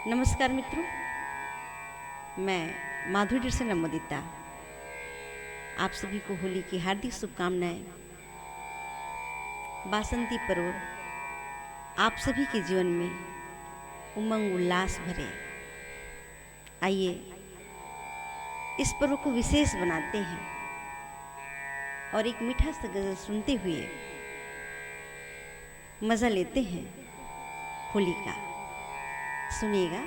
नमस्कार मित्रों, मैं माधुरी से नमोदिता आप सभी को होली की हार्दिक शुभकामनाएं। बासंती पर्व आप सभी के जीवन में उमंग उल्लास भरे। आइए इस पर्व को विशेष बनाते हैं और एक मीठा सा गजल सुनते हुए मजा लेते हैं होली का। सुनिएगा।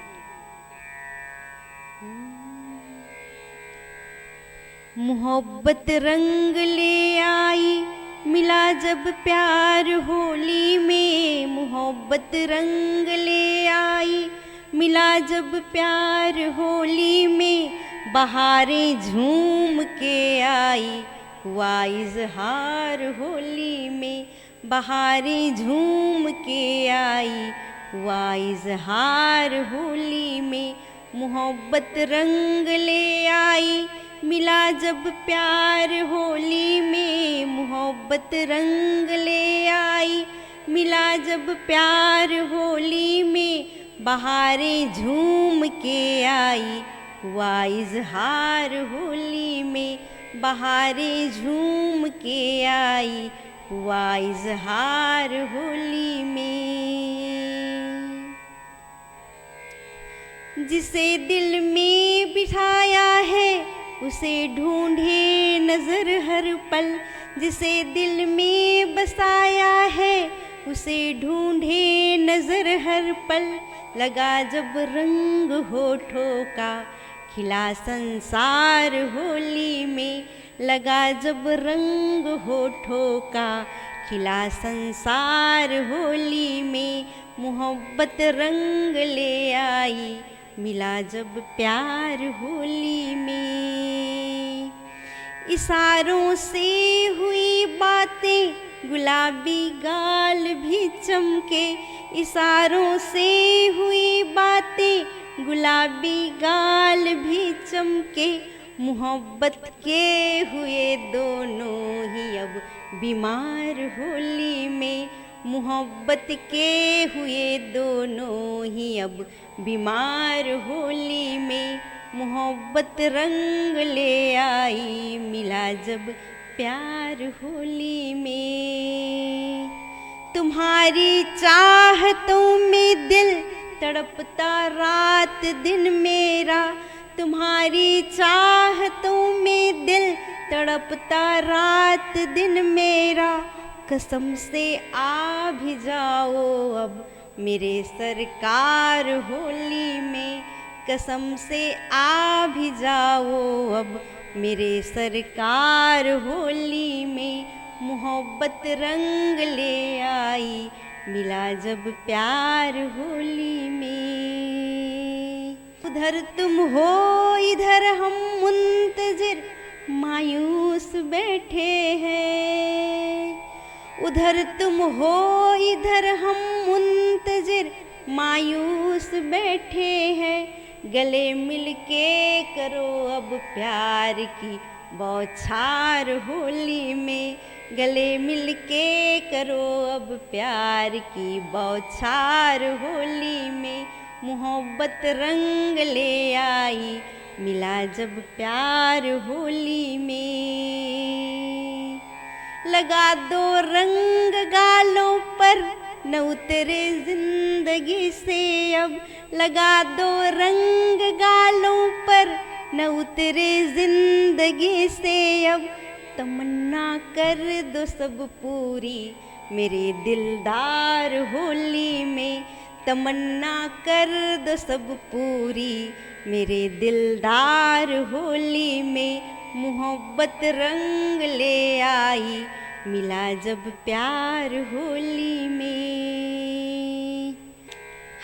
मोहब्बत रंग ले आई, मिला जब प्यार होली में। मोहब्बत रंग ले आई, मिला जब प्यार होली में। बहारें झूम के आई, हुआ इजहार होली में। बहारें झूम के आई, हुआ इजहार होली में। मोहब्बत रंग ले आई, मिला जब प्यार होली में। मोहब्बत रंग ले आई, मिला जब प्यार होली में। बहारें झूम के आई, हुआ इजहार होली में। बहारें झूम के आई, हुआ इजहार होली में। जिसे दिल में बिठाया है, उसे ढूंढे नजर हर पल। जिसे दिल में बसाया है, उसे ढूंढे नजर हर पल। लगा जब रंग होठों का, खिला संसार होली में। लगा जब रंग होठों का, खिला संसार होली में। मोहब्बत रंग ले आई, मिला जब प्यार होली में। इशारों से हुई बातें, गुलाबी गाल भी चमके। इशारों से हुई बातें, गुलाबी गाल भी चमके। मोहब्बत के हुए दोनों ही अब बीमार होली में। मोहब्बत के हुए दोनों ही अब बीमार होली में। मोहब्बत रंग ले आई, मिला जब प्यार होली में। तुम्हारी चाहतों में दिल तड़पता रात दिन मेरा। तुम्हारी चाहतों में दिल तड़पता रात दिन मेरा। कसम से आ भी जाओ अब मेरे सरकार होली में। कसम से आ भी जाओ अब मेरे सरकार होली में। मोहब्बत रंग ले आई, मिला जब प्यार होली में। उधर तुम हो, इधर हम मुंतजिर मायूस बैठे हैं। उधर तुम हो, इधर हम मुंतजिर मायूस बैठे हैं। गले मिलके करो अब प्यार की बौछार होली में। गले मिलके करो अब प्यार की बौछार होली में। मोहब्बत रंग ले आई, मिला जब प्यार होली में। लगा दो रंग गालों पर, न उतरे जिंदगी से अब। लगा दो रंग गालों पर, न उतरे जिंदगी से अब। तमन्ना कर दो सब पूरी मेरे दिलदार होली में। तमन्ना कर दो सब पूरी मेरे दिलदार होली में। मोहब्बत रंग ले आई, मिला जब प्यार होली में।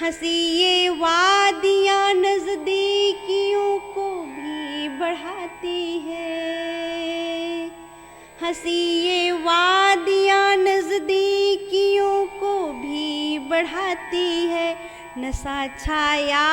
हंसी ये वादियाँ नजदीकियों को भी बढ़ाती है। हंसी ये वादियाँ नजदीकियों को भी बढ़ाती है। नशा छाया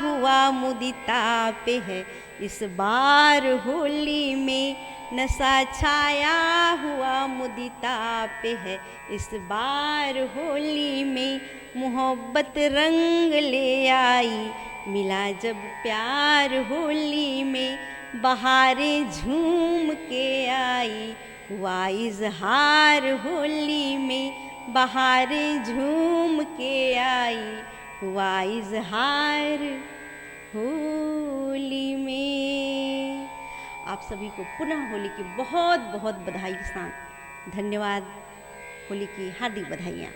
हुआ मुदिता पे है इस बार होली में। नशा छाया हुआ मुदिता पे है इस बार होली में। मोहब्बत रंग ले आई, आई, मिला जब प्यार होली में बहारें झूम के आई, हुआ इजहार होली में बहारें झूम के आई, हुआ इजहार होली में। आप सभी को पुनः होली की बहुत बहुत बधाई के साथ धन्यवाद। होली की हार्दिक बधाइयाँ।